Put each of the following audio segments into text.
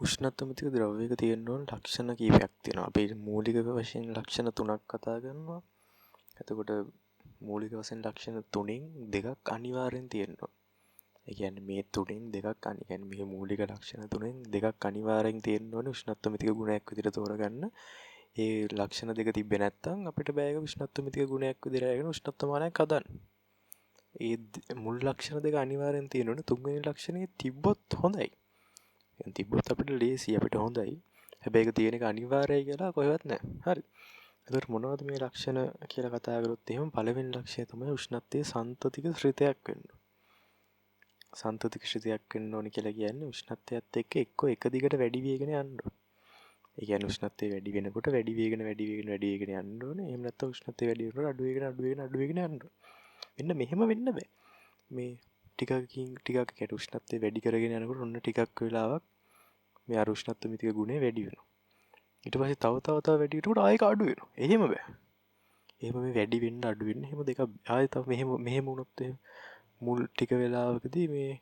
උෂ්ණත්වමිතික ද්‍රව්‍යයක තියෙන්න ඕන ලක්ෂණ කීපයක් තියෙනවා. අපි මූලික වශයෙන් ලක්ෂණ 3ක් කතා කරනවා. එතකොට මූලික වශයෙන් ලක්ෂණ 3න් දෙකක් අනිවාර්යෙන් තියෙන්න ඕන. ඒ කියන්නේ මේ 3න් දෙකක් කියන්නේ මේ මූලික ලක්ෂණ 3න් දෙකක් අනිවාර්යෙන් තියෙන්න ඕනේ උෂ්ණත්වමිතික ගුණයක් විදිහට තෝරගන්න. ඒ ලක්ෂණ දෙක තිබ්බේ නැත්නම් අපිට බෑ ඒක උෂ්ණත්වමිතික ගුණයක් විදිහට අරගෙන උෂ්ණත්වමානයක් හදන්න. ඒ මුල් ලක්ෂණ දෙක අනිවාර්යෙන් තියෙන්න ඕනේ. තුන්වෙනි ලක්ෂණේ තිබ්බොත් හොඳයි. තිබ්බොත් අපිට ලේසි අපිට හොඳයි. හැබැයි ඒක තියෙන එක අනිවාර්යයි කියලා කොහෙවත් නැහැ. හරි. එතකොට මොනවද මේ ලක්ෂණ කියලා කතා කරොත් එහෙම පළවෙනි ලක්ෂණය තමයි උෂ්ණත්වයේ සන්තතික ශ්‍රිතයක් වෙන්න. සන්තතික ශ්‍රිතයක් වෙන්න ඕනේ කියලා කියන්නේ උෂ්ණත්වයත් එක්ක එක්ක එක දිගට වැඩි වේගන යන්න ඕනේ. ඒ කියන්නේ උෂ්ණත්වය වැඩි වෙනකොට වැඩි වේගන යන්න ඕනේ. එහෙම නැත්නම් උෂ්ණත්වය වැඩි වෙනකොට අඩු වේගන යන්න ඕනේ. මෙන්න මෙහෙම වෙන්න බෑ. මේ ටිකක් කැට උෂ්ණත්වය වැඩි කරගෙන යනකොට ඔන්න ටිකක් වෙලාවක් මේ අර උෂ්ණත්වමිතික ගුණය වැඩි වෙනවා. ඊට පස්සේ තව වැඩි වෙනකොට ආයෙක අඩු වෙනවා. එහෙම බෑ. එහෙම මේ වැඩි වෙන්න අඩු වෙන්න එහෙම දෙකක් ආයෙ තව මෙහෙම වුණොත් මුල් ටික වෙලාවකදී මේ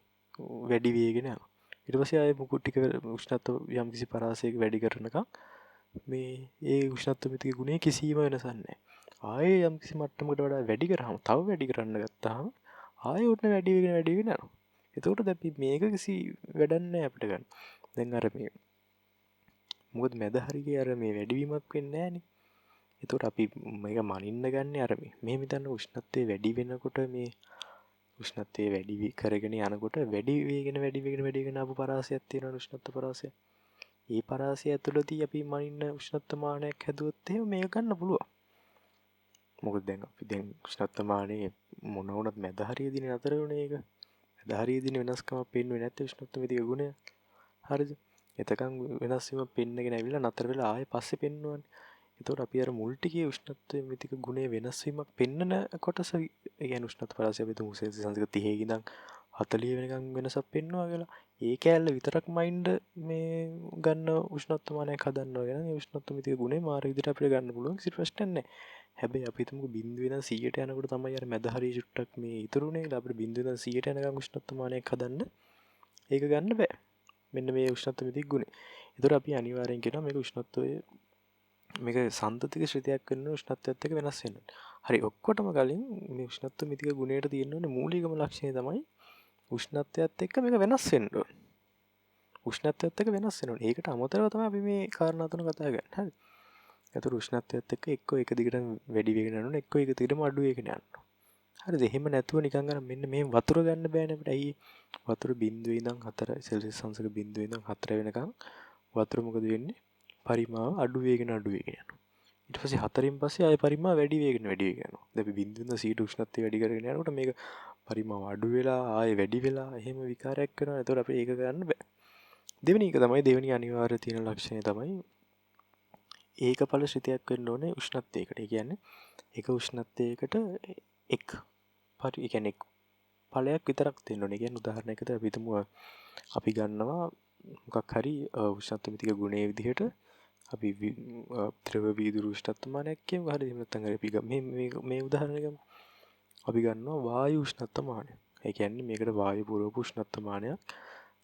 වැඩි වේගෙන යනවා. ඊට පස්සේ ආයෙ මුකුත් ටික උෂ්ණත්ව යම්කිසි පරාසයක වැඩි කරනකම් මේ ඒ උෂ්ණත්වමිතික ගුණේ කිසිම වෙනසක් නැහැ. ආයෙ යම්කිසි මට්ටමකට වඩා වැඩි කරාම තව වැඩි කරන්න ගත්තාම ආයෙ උටන වැඩි වෙගෙන යනවා. එතකොට දැන් අපි මේක කිසි වැඩක් නැහැ අපිට ගන්න. දැන් අර මේ මොකද මැද හරියේ අර මේ වැඩිවීමක් වෙන්නේ නැහනේ. එතකොට අපි මේක මනින්න ගන්න අර මේ හිතන්න උෂ්ණත්වය වැඩි වෙනකොට මේ උෂ්ණත්වය වැඩි කරගෙන යනකොට වැඩි වේගෙන ආපු පරාසයක් තියෙනවා උෂ්ණත්ව පරාසය. ඒ පරාසය ඇතුළතදී අපි මනින්න උෂ්ණත්වමානයක් හැදුවොත් එහෙම මේක ගන්න පුළුවන්. මොකද දැන් අපි දැන් උෂ්ණත්වමානයේ මොන වුණත් මැද හරියේදී නතර වෙන්නේ ඒක. මැද හරියේදී වෙනස්කමක් පේන්නේ නැත්නම් උෂ්ණත්වමිතික ගුණය. හරිද? එතකන් වෙනස් වීම පෙන්නගෙන ඇවිල්ලා නතර වෙලා ආයෙ පස්සේ පෙන්වන්නේ. එතකොට අපි අර මුල් ටිකේ උෂ්ණත්වමිතික ගුණයේ වෙනස් වීමක් පෙන්නන කොටස ඒ කියන්නේ උෂ්ණත්ව පරාසය අපි තුමු සෙල්සියස් සංසික 30 ඉඳන් 40 වෙනකන් වෙනසක් පෙන්වනවා කියලා. ඒ කෑල්ල විතරක් මයින්ඩ් මේ ගන්න උෂ්ණත්වමානයක් හදන්නවා කියන ඒ උෂ්ණත්වමිතික ගුණේ මාර විදිහට අපිට ගන්න පුළුවන් කිසි ප්‍රශ්නයක් නැහැ. හැබැයි අපි හිතමුකෝ බිඳුව ඉඳන් 100ට යනකොට තමයි අර මැද හරිය චුට්ටක් මේ ඉතුරුනේ කියලා අපිට බිඳුව ඉඳන් 100ට යනකම් උෂ්ණත්වමානයක් හදන්න ඒක ගන්න බෑ. මෙන්න මේ උෂ්ණත්වමිතික ගුණය. ඒතර අපි අනිවාර්යෙන් කියනවා මේක උෂ්ණත්වයේ මේක සන්තතික ශ්‍රිතයක් වෙන උෂ්ණත්වයත් එක්ක වෙනස් වෙනවා. හරි ඔක්කොටම කලින් මේ උෂ්ණත්වමිතික ගුණයට තියෙන ඕනේ මූලිකම ලක්ෂණය තමයි උෂ්ණත්වයත් එක්ක මේක වෙනස් වෙන්න ඕනේ. උෂ්ණත්වයත් එක්ක වෙනස් වෙනවා. ඒකට අමතරව තමයි අපි මේ කාරණා තුන කතා කරන්නේ. හරි. ඒතර උෂ්ණත්වයත් එක්ක එක්ක එක දිගට වැඩි වෙගෙන යනවා එක්ක එක දිගටම අඩු වෙගෙන යනවා. හරිද? එහෙම නැතුව නිකන් අර මෙන්න මේ වතුර ගන්න බෑනේ අපිට. ඇයි වතුර බිඳුවේ ඉඳන් 4 සෙල්සියස් සංසක බිඳුවේ ඉඳන් 4 වෙනකන් වතුර මොකද වෙන්නේ? පරිමාව අඩු වෙගෙන යනවා. ඊට පස්සේ 4න් පස්සේ ආයෙ පරිමාව වැඩි වෙගෙන යනවා. දැන් අපි බිඳුවෙන් 100 උෂ්ණත්වය වැඩි කරගෙන යනකොට මේක පරිමාව අඩු වෙලා ආයෙ වැඩි වෙලා එහෙම විකාරයක් කරනවා. ඒතකොට අපිට ඒක ගන්න බෑ. දෙවෙනි අනිවාර්ය තියෙන ලක්ෂණය තමයි ඒකඵල ශ්‍රිතයක් වෙන්න ඕනේ උෂ්ණත්වයකට. ඒ කියන්නේ එක උෂ්ණත්වයකට එක් ඒ කියන්නේ ඵලයක් විතරක් තියෙන්න ඕනේ. කියන්නේ උදාහරණයකට අපි හිතමු අපි ගන්නවා මොකක් හරි උෂ්ණත්වමිතික ගුණයේ විදිහට අපි ද්‍රව වීදුරු උෂ්ණත්වමානයක් කියමු. හරිද? එහෙම නැත්නම් අපි මේ උදාහරණය ගමු. අපි ගන්නවා වායු උෂ්ණත්වමානය. ඒ කියන්නේ මේකට වායු පුරවපු උෂ්ණත්වමානයක්.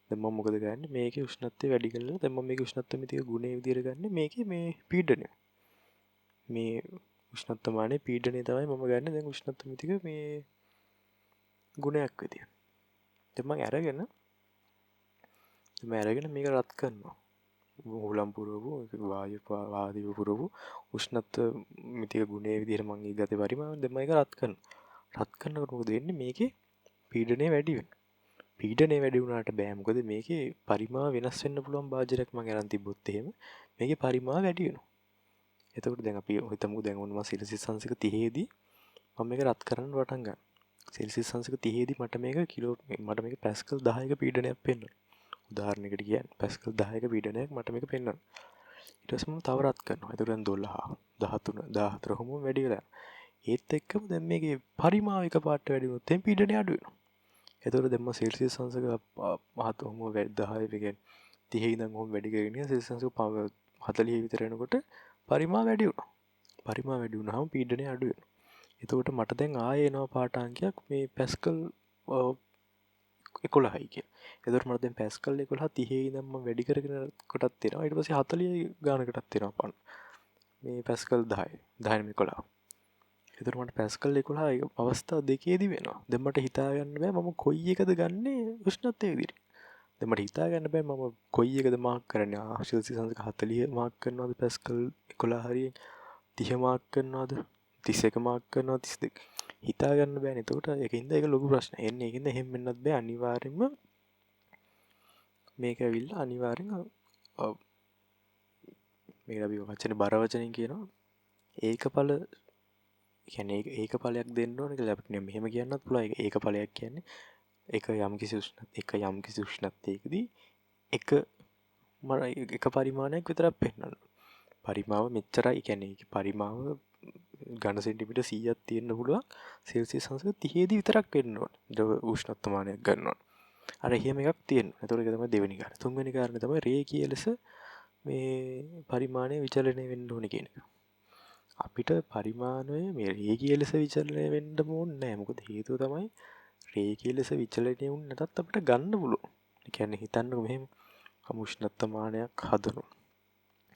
දැන් මම මොකද කරන්නේ? මේකේ උෂ්ණත්වය වැඩි කරලා දැන් මම මේකේ උෂ්ණත්වමිතික ගුණයේ විදිහට ගන්න මේකේ මේ පීඩනය. මේ උෂ්ණත්වමානයේ පීඩනය තමයි මම ගන්න දැන් උෂ්ණත්වමිතික මේ ගුණයක් විදියට. දැන් මම අරගෙන මේක රත් කරනවා. හුලම් පුරවපු වායු පුරවපු උෂ්ණත්වමිතික ගුණයේ විදිහට මම ඊගතේ පරිමාණ දැන් මම ඒක රත් කරනවා. රත් කරනකොට මොකද වෙන්නේ? මේකේ පීඩනය වැඩි වෙනවා. පීඩනය වැඩි වුණාට බෑ. මොකද මේකේ පරිමාව වෙනස් වෙන්න පුළුවන් බාජරයක් මම අරන් තිබ්බොත් එහෙම මේකේ පරිමාව වැඩි වෙනවා. එතකොට දැන් අපි හිතමුකෝ දැන් ඔන්න මම සෙල්සියස් සංසික 30 දී මම මේක රත් කරන්න පටන් ගන්නවා. සෙල්සියස් සංසික 30 දී මට මේක පැස්කල් 10ක පීඩනයක් පෙන්වනවා. උදාහරණයකට කියන්නේ පැස්කල් 10ක පීඩනයක් මට මේක පෙන්වනවා. ඊට පස්සේ මම තව රත් කරනවා. එතකොට දැන් 12 13 14 කොහොම වැඩි වෙලා. ඒත් එක්කම දැන් මේකේ පරිමාව එකපාරට වැඩි වුණොත් එම් පීඩනය අඩු වෙනවා. එතකොට දැන් මම සෙල්සියස් සංසික 10 කියන්නේ 30 ඉඳන් කොහොම වැඩි කරගෙන සෙල්සියස් සංසික 40 විතර එනකොට පරිමාව වැඩි වුණා. පරිමාව වැඩි වුණාම පීඩනය අඩු වෙනවා. එතකොට මට දැන් ආයෙ එනවා පාඨාංකයක් මේ පැස්කල් 11යි කියලා. එතකොට මට දැන් පැස්කල් 11 30 ඉඳන් මම වැඩි කරගෙන කොටත් තියෙනවා. ඊට පස්සේ 40 ගානකටත් තියෙනවා පන්න. මේ පැස්කල් 10 10 11. එතකොට මට පැස්කල් 11 අවස්ථා දෙකේදී වෙනවා. දැන් මට හිතා ගන්න බෑ මම කොයි එකද ගන්නෙ උෂ්ණත්වයේ විදිහට. දැන් මට හිතා ගන්න බෑ මම කොයි එකද මාක් කරන්නේ. සෙල්සියස් අංශක 40 මාක් කරනවද පැස්කල් 11 හරියෙන් 30 මාක් කරනවද 31 මාක් කරනවද 32 හිතා ගන්න බෑනේ. එතකොට ඒකින්ද ඒක ලොකු ප්‍රශ්නයක්. එන්නේ ඒකින්ද එහෙම වෙන්නත් බෑ. අනිවාර්යෙන්ම මේක ඇවිල්ලා අනිවාර්යෙන් මේක අපි වචනේ බර වචනෙන් කියනවා ඒකඵල කියන්නේ ඒක ඵලයක් දෙන්න ඕනේ කියලා අපිට මෙහෙම කියන්නත් පුළුවන්. ඒක ඵලයක් කියන්නේ එක යම්කිසි උෂ්ණත්වයකදී එක පරිමාණයක් විතරක් පෙන්වන්න. පරිමාව මෙච්චරයි කියන්නේ ඒක පරිමාව ඝන සෙන්ටිමීටර් 100ක් තියෙන්න පුළුවන්. සෙල්සියස් අංශක 30 දී විතරක් වෙන්න ඕනේ. ද්‍රව උෂ්ණත්වමානයක් ගන්නවා. අර එහෙම එකක් තියෙනවා. ඒතකොට ඒක තමයි දෙවෙනි කාරණය. තුන්වෙනි කාරණය තමයි රේඛීය ලෙස මේ පරිමාණය විචලනය වෙන්න ඕනේ කියන එක. අපිට පරිමාණය මේ රේඛීය ලෙස විචලනය වෙන්න ඕනේ නැහැ. මොකද හේතුව තමයි රේඛීය ලෙස විචලනය වුණ නැතත් අපිට ගන්න පුළුවන්. ඒ කියන්නේ හිතන්නකො මෙහෙම උෂ්ණත්වමානයක් හදනවා.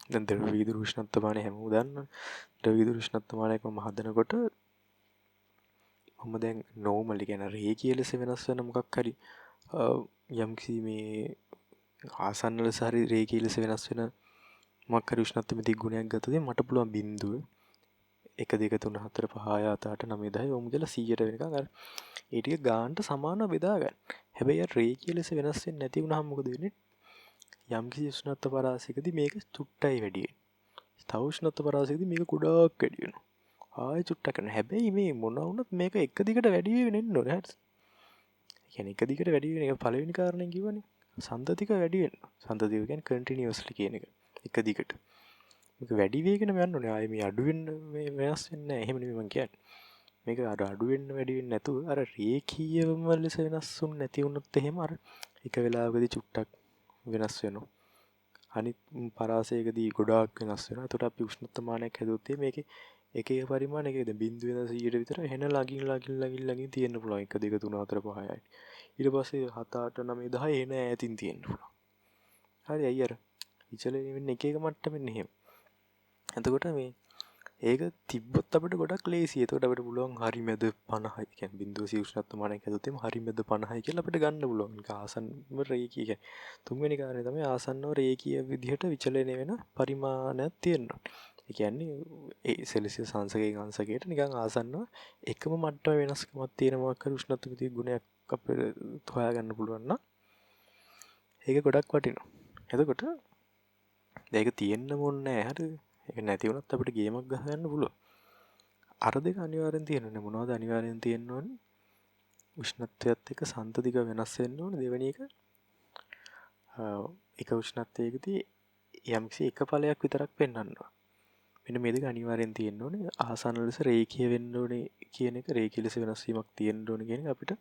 දැන් ද්‍රව විදුලි උෂ්ණත්වමානය හැමෝම දන්නවනේ. ද්‍රව විදුලි උෂ්ණත්වමානයක් මම හදනකොට මම දැන් නෝමලි කියන රේඛීය ලෙස වෙනස් වෙන මොකක් හරි යම්කිසි මේ ආසන්න ලෙස හරි රේඛීය ලෙස වෙනස් වෙන මොකක් හරි උෂ්ණත්වමිති ගුණයක් ගත්තොත් මට පුළුවන් බිඳුව 1 2 3 4 5 6 7 8 9 10 ඔහොම කියලා 100ට වෙනකන් අර ඒ ටික ගානට සමානව බෙදා ගන්න. හැබැයි අර රේඛීය ලෙස වෙනස් වෙන්නේ නැති වුනහම මොකද වෙන්නේ? යම්කිසි උෂ්ණත්ව පරාසයකදී මේක චුට්ටයි වැඩි වෙන්නේ. තව උෂ්ණත්ව පරාසයකදී මේක ගොඩාක් වැඩි වෙනවා. ආයෙ චුට්ටක් කරනවා. හැබැයි මේ මොන වුණත් මේක එක දිගට වැඩි වෙගෙන එන්න ඕනේ. හරිද? ඒ කියන්නේ එක දිගට වැඩි වෙන එක පළවෙනි කාරණේ කිව්වනේ. සන්තතික වැඩි වෙනවා. සන්තතික කියන්නේ කන්ටිනියස්ලි කියන එක. එක දිගට. මේක වැඩි වේගෙන යන්න ඕනේ. ආයේ මේ අඩු වෙන්න මේ වෙනස් වෙන්නේ නැහැ. එහෙම නෙමෙයි මම කියන්නේ. මේක අඩු වෙන්න වැඩි වෙන්නේ නැතුව අර රේඛීයවම ලෙස වෙනස් වුන් නැති වුණොත් එහෙම අර එක වෙලාවකදී චුට්ටක් වෙනස් වෙනවා. අනිත් පරාසයකදී ගොඩාක් වෙනස් වෙනවා. එතකොට අපි උෂ්ණත්වමානයක් හැදුවොත් මේකේ එක පරිමාණයක දැන් 0.100ට විතර එන ළඟින් තියෙන්න පුළුවන්. 1 2 3 4 5 6. ඊට පස්සේ 7 8 9 10 එන ඈතින් තියෙන්න පුළුවන්. හරි අයියර. විචලනය වෙන්නේ එක මට්ටමින් එහෙම. එතකොට මේ ඒක තිබ්බොත් අපිට ගොඩක් ලේසියි. එතකොට අපිට පුළුවන් හරි මැද 50යි. කියන්නේ බිඳුව සී උෂ්ණත්වමානයක් හැදුවොත් එimhe හරි මැද 50යි කියලා අපිට ගන්න පුළුවන්. ඒක ආසන්නව රේඛීය. කියන්නේ තුන්වෙනි කාරණේ තමයි ආසන්නව රේඛීය විදිහට විචලනය වෙන පරිමාණයක් තියෙනවා. ඒ කියන්නේ ඒ සෙල්සියස් අංශකයෙන් අංශකයට නිකන් ආසන්නව එකම මට්ටම වෙනස්කමක් තියෙන මොකක් හරි උෂ්ණත්වමිතික ගුණයක් අපිට හොයාගන්න පුළුවන් නම් ඒක ගොඩක් වටිනවා. එතකොට ඒක තියෙන්න ඕනේ නැහැ. හරිද? ඒක නැති වුණත් අපිට ගේමක් ගහගන්න පුළුවන්. අර දෙක අනිවාර්යෙන් තියෙනවනේ. මොනවද අනිවාර්යෙන් තියෙන්න ඕනේ? උෂ්ණත්වයත් එක්ක සන්තතික වෙනස් වෙන්න ඕනේ. දෙවෙනි එක එක උෂ්ණත්වයකදී යම්කිසි එක ඵලයක් විතරක් පෙන්වන්න ඕනේ. මෙන්න මේ දෙක අනිවාර්යෙන් තියෙන්න ඕනේ. ආසන්න ලෙස රේඛීය වෙන්න ඕනේ කියන එක රේඛීය ලෙස වෙනස් වීමක් තියෙන්න ඕනේ කියන එක අපිට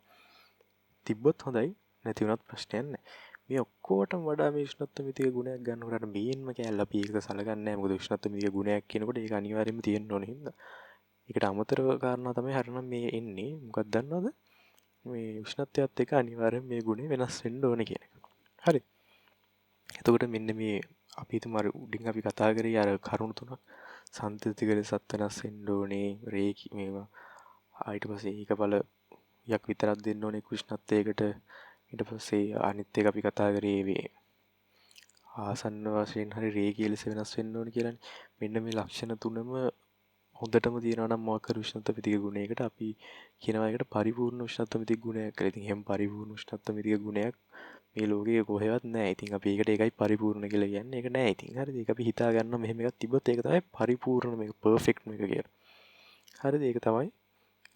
තිබ්බොත් හොඳයි. නැති වුණත් ප්‍රශ්නයක් නැහැ. මේ ඔක්කොටම වඩා මේ උෂ්ණත්වමිතික ගුණයක් ගන්නකොට මේන්ම කැලේ අපි ඒක සලකන්නේ නැහැ. මොකද උෂ්ණත්වමිතික ගුණයක් කියනකොට ඒක අනිවාර්යයෙන්ම තියෙන්න ඕනේ හින්දා. ඒකට අමතරව කාරණා තමයි හරිනම් මේ එන්නේ. මොකක්ද දන්නවද? මේ උෂ්ණත්වයත් එක්ක අනිවාර්යෙන් මේ ගුණය වෙනස් වෙන්න ඕනේ කියන එක. හරි. එතකොට මෙන්න මේ අපි හිතමු අර උඩින් අපි කතා කරේ අර කරුණු තුනක් සන්තතික ලෙසත් වෙනස් වෙන්න ඕනේ රේඛී මේවා ඊට පස්සේ ඒක බලයක් විතරක් දෙන්න ඕනේ උෂ්ණත්වයකට ඊට පස්සේ අනිත් එක අපි කතා කරේ මේ ආසන්න වශයෙන් හරි රේඛීය ලෙස වෙනස් වෙන්න ඕනේ කියලානේ. මෙන්න මේ ලක්ෂණ තුනම හොඳටම තියෙනවා නම් මොකක් හරි උෂ්ණත්වමිතික ගුණයකට අපි කියනවා ඒකට පරිපූර්ණ උෂ්ණත්වමිතික ගුණයක් කියලා. ඉතින් එහෙම පරිපූර්ණ උෂ්ණත්වමිතික ගුණයක් මේ ලෝකයේ කොහෙවත් නැහැ. ඉතින් අපි ඒකට ඒකයි පරිපූර්ණ කියලා කියන්නේ. ඒක නැහැ ඉතින්. හරිද? ඒක අපි හිතා ගන්නවා මෙහෙම එකක් තිබ්බොත් ඒක තමයි පරිපූර්ණ මේක පර්ෆෙක්ට් මේක කියලා. හරිද? ඒක තමයි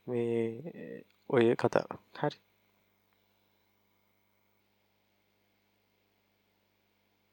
මේ ඔය කතාව. හරි.